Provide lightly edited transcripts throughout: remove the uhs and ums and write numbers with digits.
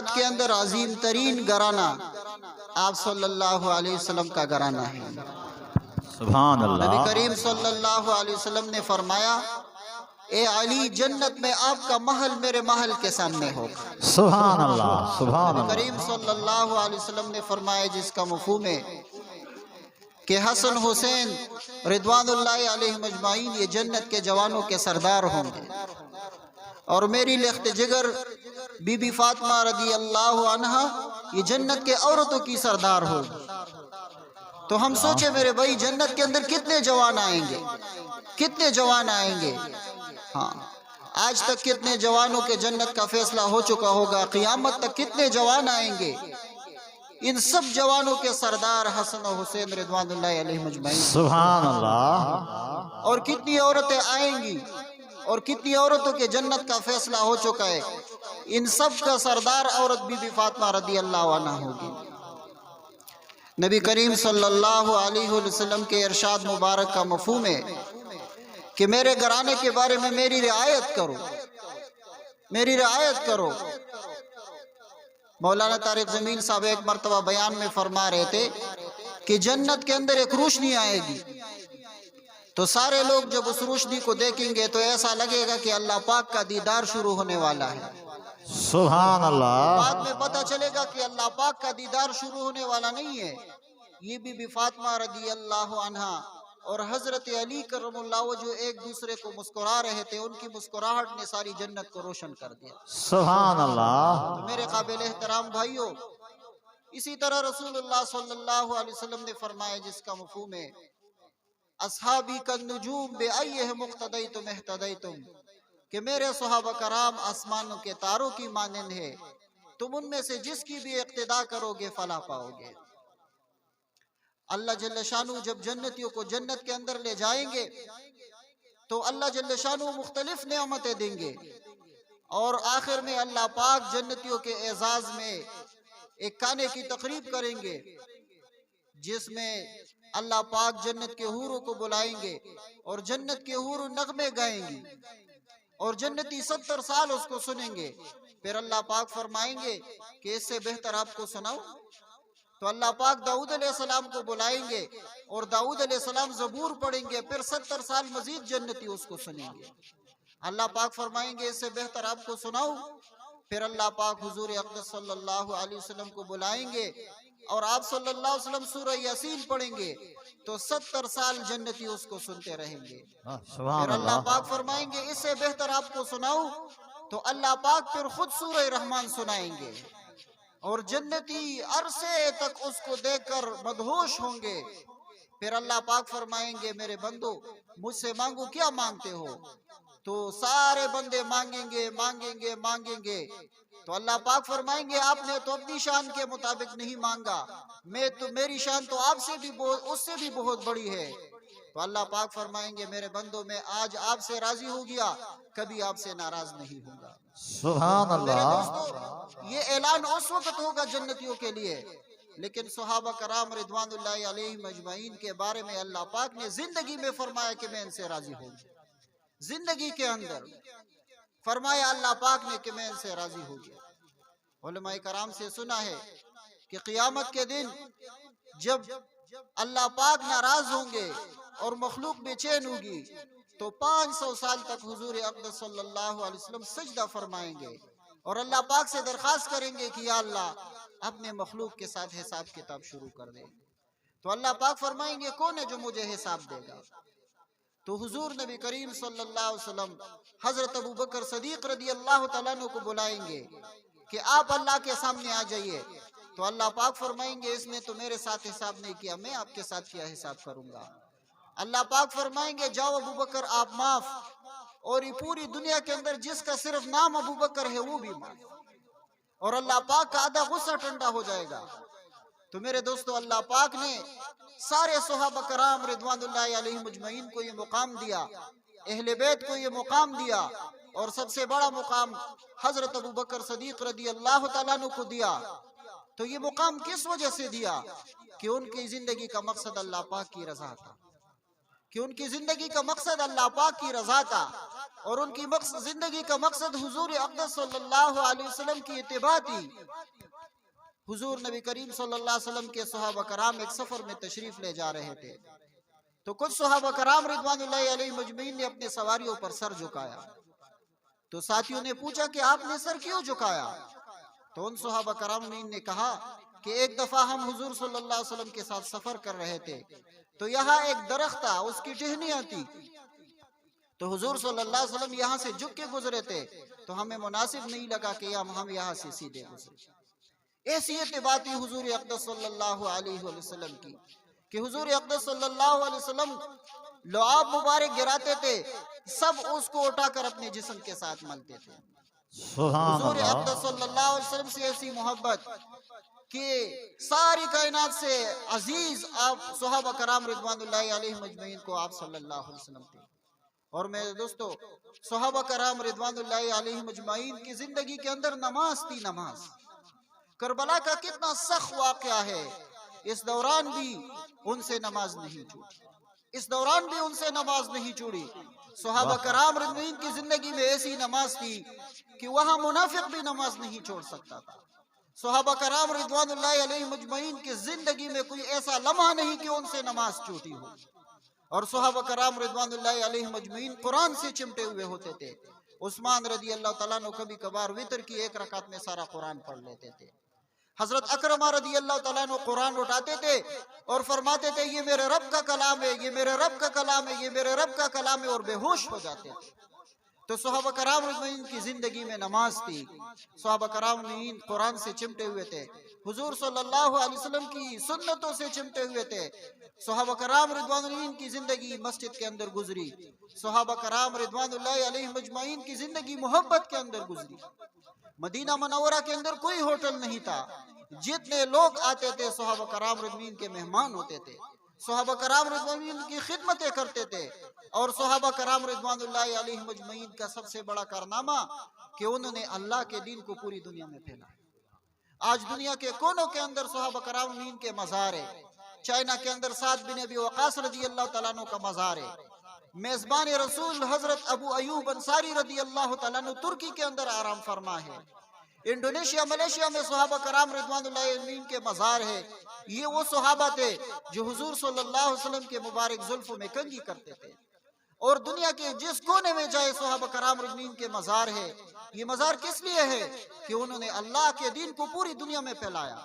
کائنات کے اندر عظیم ترین گھرانہ آپ صلی اللہ علیہ وسلم کا گھرانہ ہے۔ سبحان اللہ۔ نبی کریم صلی اللہ علیہ وسلم نے فرمایا، اے علی، جنت میں آپ کا محل میرے محل کے سامنے ہوگا۔ سبحان اللہ، سبحان نبی اللہ۔ کریم صلی اللہ علیہ وسلم نے فرمایا، جس کا مفہوم ہے کہ حسن حسین رضوان اللہ علیہ مجمعین یہ جنت کے جوانوں کے سردار ہوں گے، اور میری لخت جگر بی بی فاطمہ رضی اللہ عنہا یہ جنت کے عورتوں کی سردار ہوگی۔ تو ہم سوچے میرے بھائی، جنت کے اندر کتنے جوان آئیں گے، کتنے جوان آئیں گے؟ ہاں، آج تک کتنے جوانوں کے جنت کا فیصلہ ہو چکا ہوگا، قیامت تک کتنے جوان آئیں گے؟ ان سب جوانوں کے سردار حسن و حسین رضوان اللہ علیہ مجمعین۔ سبحان اللہ۔ اور کتنی عورتیں آئیں گی، اور کتنی عورتوں کے جنت کا فیصلہ ہو چکا ہے، ان سب کا سردار عورت بی بی فاطمہ رضی اللہ عنہ ہوگی۔ نبی کریم صلی اللہ علیہ وسلم کے ارشاد مبارک کا مفہوم ہے کہ میرے گھرانے کے بارے میں میری رعایت کرو، میری رعایت کرو۔ مولانا طارق جمیل صاحب ایک مرتبہ بیان میں فرما رہے تھے کہ جنت کے اندر ایک روشنی آئے گی، تو سارے لوگ جب اس روشنی کو دیکھیں گے تو ایسا لگے گا کہ اللہ پاک کا دیدار شروع ہونے والا ہے۔ سبحان اللہ۔ بعد میں پتہ چلے گا کہ اللہ پاک کا دیدار شروع ہونے والا نہیں ہے، یہ بی بی فاطمہ رضی اللہ عنہا اور حضرت علی کرم اللہ وجہ جو ایک دوسرے کو مسکرا رہے تھے، ان کی مسکراہٹ نے ساری جنت کو روشن کر دیا۔ سبحان اللہ۔ تو میرے قابل احترام بھائیوں، اسی طرح رسول اللہ صلی اللہ علیہ وسلم نے فرمایا، جس کا مفہوم ہے اصحابی کالنجوم بأیہم اقتدیتم اہتدیتم، کہ میرے صحابہ کرام آسمانوں کے تاروں کی مانند ہے، تم ان میں سے جس کی بھی اقتداء کرو گے فلاح پاؤ گے۔ اللہ جل شانہ جب جنتیوں کو جنت کے اندر لے جائیں گے تو اللہ جل شانہ مختلف نعمتیں دیں گے، اور آخر میں اللہ پاک جنتیوں کے اعزاز میں ایک کھانے کی تقریب کریں گے، جس میں اللہ پاک جنت کے حوروں کو بلائیں گے اور جنت کے حور نغمے گائیں گی، اور جنتی 70 سال اس کو سنیں گے۔ پھر اللہ پاک فرمائیں گے کہ اس سے بہتر آپ کو سناؤ؟ تو اللہ پاک داؤد علیہ السلام کو بلائیں گے اور داؤد علیہ السلام زبور پڑھیں گے، پھر 70 سال مزید جنتی اس کو سنیں گے۔ اللہ پاک فرمائیں گے اس سے بہتر آپ کو سناؤ؟ پھر اللہ پاک حضور اقدس صلی اللہ علیہ وسلم کو بلائیں گے اور آپ صلی اللہ علیہ وسلم سورہ یاسین پڑھیں گے، تو 70 سال جنتی اس کو سنتے رہیں گے۔ سبحان پھر اللہ اللہ۔ پاک فرمائیں گے اس سے بہتر آپ کو سناؤ؟ تو اللہ پاک پھر خود سورہ رحمان سنائیں گے، اور جنتی عرصے تک اس کو دیکھ کر مدہوش ہوں گے۔ پھر اللہ پاک فرمائیں گے میرے بندو مجھ سے مانگو، کیا مانگتے ہو؟ تو سارے بندے مانگیں گے مانگیں گے مانگیں گے، تو اللہ پاک فرمائیں گے آپ نے تو اپنی شان کے مطابق نہیں مانگا، میری شان تو آپ سے بھی اس سے بھی بہت بڑی ہے۔ تو اللہ پاک فرمائیں گے میرے بندو میں آج آپ سے راضی ہو گیا، کبھی آپ سے ناراض نہیں ہوں گا۔ سبحان میرے اللہ۔ دوستو، یہ اعلان اس وقت ہوگا جنتیوں کے لیے، لیکن صحابہ کرام رضوان اللہ علیہ مجمعین کے بارے میں اللہ پاک نے زندگی میں فرمایا کہ میں ان سے راضی ہوں۔ زندگی کے اندر فرمایا اللہ پاک نے کہ میں ان سے راضی ہو گیا۔ علماء کرام سے سنا ہے کہ قیامت کے دن جب اللہ پاک ناراض ہوں گے اور مخلوق بے چین ہوگی، تو 500 سال تک حضور اقدس صلی اللہ علیہ وسلم سجدہ فرمائیں گے اور اللہ پاک سے درخواست کریں گے کہ یا اللہ اپنے مخلوق کے ساتھ حساب کتاب شروع کر دیں۔ تو اللہ پاک فرمائیں گے کون ہے جو مجھے حساب دے گا؟ تو حضور نبی کریم صلی اللہ علیہ وسلم حضرت ابو بکر صدیق رضی اللہ تعالیٰ عنہ کو بلائیں گے کہ آپ اللہ کے سامنے آ جائیے۔ تو اللہ پاک فرمائیں گے اس نے تو میرے ساتھ حساب نہیں کیا، میں آپ کے ساتھ کیا حساب کروں گا؟ اللہ پاک فرمائیں گے جاؤ ابو بکر آپ معاف، اور یہ پوری دنیا کے اندر جس کا صرف نام ابو بکر ہے وہ بھی معاف، اور اللہ پاک کا آدھا غصہ ٹھنڈا ہو جائے گا۔ تو میرے دوستو، اللہ پاک نے سارے صحابہ کرام رضوان اللہ علیہ مجمعین کو یہ مقام دیا، اہل بیت کو یہ مقام دیا، اور سب سے بڑا مقام حضرت ابو بکر صدیق رضی اللہ تعالیٰ عنہ کو دیا۔ تو یہ مقام کس وجہ سے دیا؟ کہ ان کی زندگی کا مقصد اللہ پاک کی رضا تھا، کہ ان کی زندگی کا مقصد اللہ پاک کی رضا تھا۔ اور ان کی زندگی کا مقصد حضور اقدس صلی اللہ علیہ وسلم کی اتباع تھی۔ حضور نبی کریم صلی اللہ علیہ وسلم کے صحابہ کرام ایک سفر میں تشریف لے جا رہے تھے، تو کچھ صحابہ کرام رضوان اللہ علیہ مجمعین نے اپنے سواریوں پر سر جھکایا، تو ساتھیوں نے پوچھا کہ آپ نے سر کیوں جھکایا؟ تو ان صحابہ کرام نے کہا کہ ایک دفعہ ہم حضور صلی اللہ علیہ وسلم کے ساتھ سفر کر رہے تھے، تو یہاں ایک درخت تھا، اس کی ٹہنیاں تھی، تو حضور صلی اللہ علیہ وسلم یہاں سے جھک کے گزرے تھے، تو ہمیں مناسب نہیں لگا کہ ہم یہاں سے سیدھے گزرے۔ ایسی اتباع تھی حضور اقدس صلی اللہ علیہ وسلم کی کہ حضور اقدس صلی اللہ علیہ وسلم لعاب مبارک گراتے تھے، سب اس کو اٹھا کر اپنے جسم کے ساتھ ملتے تھے۔ سبحان حضور اللہ، اقدس صلی اللہ علیہ وسلم سے ایسی محبت کہ ساری کائنات سے عزیز آپ صحابہ کرام رضوان اللہ علیہ مجمعین کو آپ صلی اللہ علیہ وسلم تھے۔ اور میرے دوستو، صحابہ کرام رضوان اللہ علیہ مجمعین کی زندگی کے اندر نماز تھی، نماز۔ کربلا کا کتنا سخت واقعہ ہے، اس دوران بھی ان سے نماز نہیں چھوٹی، اس دوران بھی ان سے نماز نہیں چھوڑی۔ صحابہ کرام رضوان کی زندگی میں ایسی نماز تھی کہ وہاں منافق بھی نماز نہیں چھوڑ سکتا تھا۔ صحابہ کرام رضوان اللہ علیہ مجمعین کی زندگی میں کوئی ایسا لمحہ نہیں کہ ان سے نماز چھوٹی ہو۔ اور صحابہ کرام رضوان اللہ علیہ مجمعین قرآن سے چمٹے ہوئے ہوتے تھے۔ عثمان رضی اللہ تعالیٰ عنہ کبھی کبھار وتر کی ایک رکعت میں سارا قرآن پڑھ لیتے تھے۔ حضرت اکرمہ رضی اللہ تعالیٰ عنہ قرآن اٹھاتے تھے اور فرماتے تھے یہ میرے رب کا کلام ہے، یہ میرے رب کا کلام ہے، یہ میرے رب کا کلام ہے، اور بے ہوش ہو جاتے تھے۔ تو صحابہ کرام رضوان کی زندگی میں نماز تھی، صحابہ کرام رضوان قرآن سے چمٹے ہوئے تھے، حضور صلی اللہ علیہ وسلم کی سنتوں سے چمٹے ہوئے تھے۔ صحابہ کرام رضوان کی زندگی مسجد کے اندر گزری، صحابہ کرام رضوان اللہ علیہ مجمعین کی زندگی محبت کے اندر گزری۔ مدینہ منورہ کے اندر کوئی ہوٹل نہیں تھا، جتنے لوگ آتے تھے صحابہ کرام رضوان کے مہمان ہوتے تھے، صحابہ کرام رضوان کی خدمتیں کرتے تھے۔ اور صحابہ کرام رضوان اللہ علیہ مجمعین کا سب سے بڑا کارنامہ کہ انہوں نے اللہ کے دین کو پوری دنیا میں پھیلا۔ آج دنیا کے کونوں کے اندر صحابہ کرام رضوان کے مزار ہے۔ چائنا کے اندر سعد بن ابی وقاص رضی اللہ تعالیٰ عنہ کا مزار ہے۔ میزبان رسول حضرت ابو ایوب انصاری رضی اللہ تعالیٰ عنہ ترکی کے اندر آرام فرما ہے۔ انڈونیشیا، ملیشیا میں صحابہ کرام رضوان اللہ علیہ کے مزار ہے۔ یہ وہ صحابہ تھے جو حضور صلی اللہ علیہ وسلم کے مبارک زلفوں میں کنگھی کرتے تھے، اور دنیا کے جس کونے میں جائے صحابہ کرام رضوان کے مزار ہے۔ یہ مزار کس لیے ہے؟ کہ انہوں نے اللہ کے دین کو پوری دنیا میں پھیلایا۔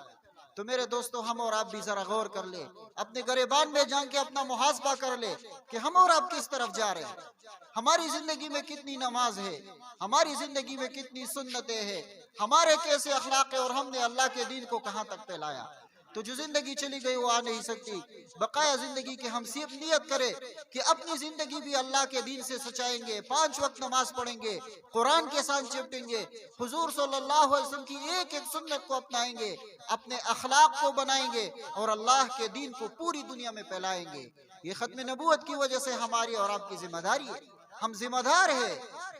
تو میرے دوستو، ہم اور آپ بھی ذرا غور کر لیں، اپنے گریبان میں جان کے اپنا محاسبہ کر لیں کہ ہم اور آپ کس طرف جا رہے ہیں۔ ہماری زندگی میں کتنی نماز ہے، ہماری زندگی میں کتنی سنتیں ہیں، ہمارے کیسے اخلاق ہے، اور ہم نے اللہ کے دین کو کہاں تک پھیلایا۔ تو جو زندگی چلی گئی وہ آ نہیں سکتی۔ بقایا زندگی کے ہم صرف نیت کریں کہ اپنی زندگی بھی اللہ کے دین سے سچائیں گے، 5 وقت نماز پڑھیں گے، قرآن کے ساتھ چپٹیں گے، حضور صلی اللہ علیہ وسلم کی ایک ایک سنت کو اپنائیں گے، اپنے اخلاق کو بنائیں گے، اور اللہ کے دین کو پوری دنیا میں پھیلائیں گے۔ یہ ختم نبوت کی وجہ سے ہماری اور آپ کی ذمہ داری ہے، ہم ذمہ دار ہیں۔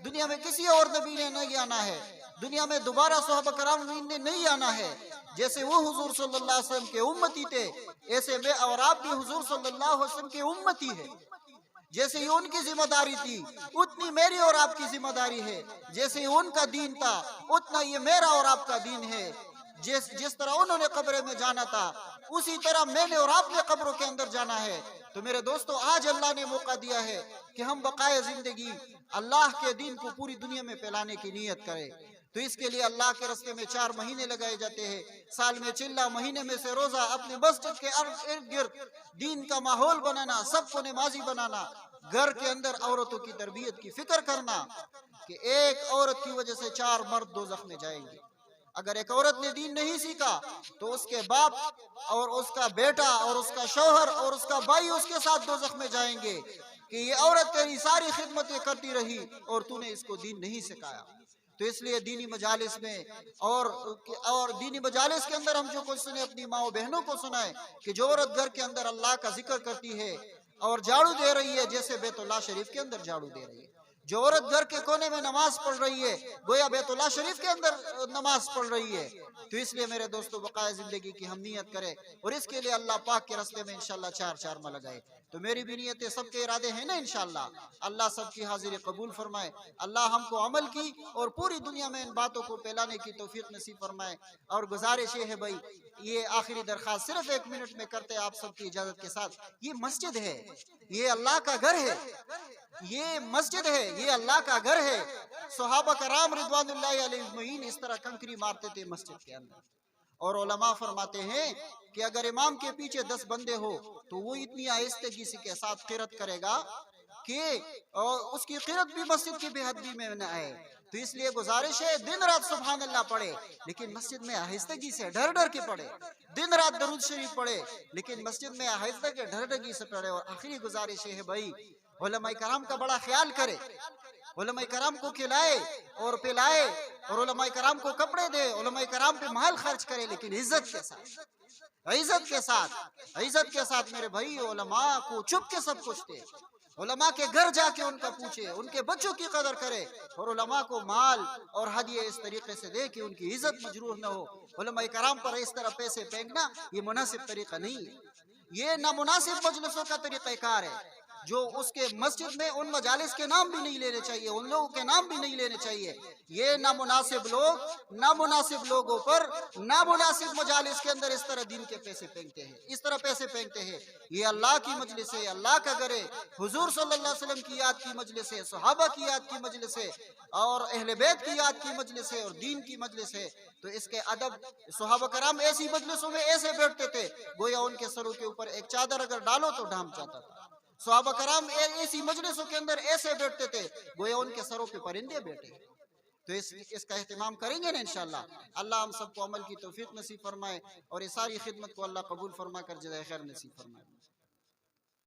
دنیا میں کسی اور نبی نے نہیں آنا ہے، دنیا میں دوبارہ صحابہ کرام نے نہیں آنا ہے۔ جیسے وہ حضور صلی اللہ علیہ وسلم کے امتی تھے، ایسے میں اور آپ بھی حضور صلی اللہ علیہ وسلم کے امتی ہیں۔ جیسے یہ ان کی ذمہ داری تھی، اتنی میری اور آپ کی ذمہ داری ہے۔ جیسے ان کا دین تھا، اتنا یہ میرا اور آپ کا دین ہے۔ جس طرح انہوں نے قبر میں جانا تھا، اسی طرح میں نے اور آپ نے قبروں کے اندر جانا ہے۔ تو میرے دوستو، آج اللہ نے موقع دیا ہے کہ ہم بقائے زندگی اللہ کے دین کو پوری دنیا میں پھیلانے کی نیت کریں۔ تو اس کے لیے اللہ کے راستے میں 4 مہینے لگائے جاتے ہیں، سال میں چلہ، مہینے میں سے روزہ، اپنے مسجد کے ارد گرد دین کا ماحول بنانا، سب کو نمازی بنانا، گھر کے اندر عورتوں کی تربیت کی فکر کرنا کہ ایک عورت کی وجہ سے 4 مرد دوزخ میں جائیں گے۔ اگر ایک عورت نے دین نہیں سیکھا تو اس کے باپ اور اس کا بیٹا اور اس کا شوہر اور اس کا بھائی اس کے ساتھ دوزخ میں جائیں گے کہ یہ عورت تیری ساری خدمتیں کرتی رہی اور تو نے اس کو دین نہیں سکھایا۔ تو اس لیے دینی مجالس میں اور دینی مجالس کے اندر ہم جو کچھ سنیں، اپنی ماں و بہنوں کو سنائیں کہ جو عورت گھر کے اندر اللہ کا ذکر کرتی ہے اور جھاڑو دے رہی ہے، جیسے بیت اللہ شریف کے اندر جھاڑو دے رہی ہے، جو عورت گھر کے کونے میں نماز پڑھ رہی ہے گویا بیت اللہ شریف کے اندر نماز پڑھ رہی ہے۔ تو اس لیے میرے دوستو بقائے زندگی کی ہم نیت کریں اور اس کے لیے اللہ پاک کے راستے میں انشاءاللہ چار چارما لگائے۔ تو میری بھی نیتیں سب کے ارادے ہیں نا انشاءاللہ۔ اللہ سب کی حاضری قبول فرمائے، اللہ ہم کو عمل کی اور پوری دنیا میں ان باتوں کو پھیلانے کی توفیق نصیب فرمائے۔ اور گزارش یہ ہے بھائی، یہ آخری درخواست صرف 1 منٹ میں کرتے آپ سب کی اجازت کے ساتھ، یہ مسجد ہے، یہ اللہ کا گھر ہے، یہ مسجد ہے، یہ اللہ کا گھر ہے۔ صحابہ کرام رضوان اللہ علیہ اجمعین اس طرح کنکری مارتے تھے مسجد کے اندر، اور علماء فرماتے ہیں کہ اگر امام کے پیچھے 10 بندے ہو تو وہ اتنی آہستگی سے کے ساتھ قرات کرے گا کہ اس کی قرات بھی مسجد کی بے حدی میں نہ آئے۔ تو اس لیے گزارش ہے دن رات سبحان اللہ پڑھے، لیکن مسجد میں آہستگی سے ڈر ڈر کے پڑھے، دن رات درود شریف پڑھے لیکن مسجد میں آہستگی ڈرڈگی سے پڑھے۔ اور آخری گزارش ہے بھائی، علماء کرام کا بڑا خیال کرے، علماء کرام کو کھلائے اور پلائے، اور علماء کرام کو کپڑے دے، علماء کرام پہ مال خرچ کرے، لیکن عزت کے ساتھ، عزت کے ساتھ، عزت کے ساتھ میرے بھائی علماء کو چھپ کے سب کچھ دے، علماء کے گھر جا کے ان کا پوچھے، ان کے بچوں کی قدر کرے، اور علماء کو مال اور ہدیے اس طریقے سے دے کہ ان کی عزت مجروح نہ ہو۔ علماء کرام پر اس طرح پیسے پھینکنا یہ مناسب طریقہ نہیں ہے، یہ نامناسب مجلسوں کا طریقہ کار ہے، جو اس کے مسجد میں ان مجالس کے نام بھی نہیں لینے چاہیے، ان لوگوں کے نام بھی نہیں لینے چاہیے۔ یہ نامناسب لوگ نامناسب لوگوں پر نامناسب مجالس کے اندر اس طرح دین کے پیسے پھینکتے ہیں، اس طرح پیسے پھینکتے ہیں۔ یہ اللہ کی مجلس ہے، اللہ کا گھر ہے، حضور صلی اللہ علیہ وسلم کی یاد کی مجلس ہے، صحابہ کی یاد کی مجلس ہے، اور اہل بیت کی یاد کی مجلس ہے، اور دین کی مجلس ہے۔ تو اس کے ادب، صحابہ کرام ایسی مجلسوں میں ایسے بیٹھتے تھے گویا ان کے سروں کے اوپر ایک چادر اگر ڈالو تو ڈھانپ جاتا تھا۔ صحابہ کرام ایسی مجلسوں کے اندر ایسے بیٹھتے تھے گویا ان کے سروں پہ پرندے بیٹھے۔ تو اس کا اہتمام کریں گے نا انشاءاللہ۔ اللہ ہم سب کو عمل کی توفیق نصیب فرمائے، اور اس ساری خدمت کو اللہ قبول فرما کر جزائے خیر نصیب فرمائے۔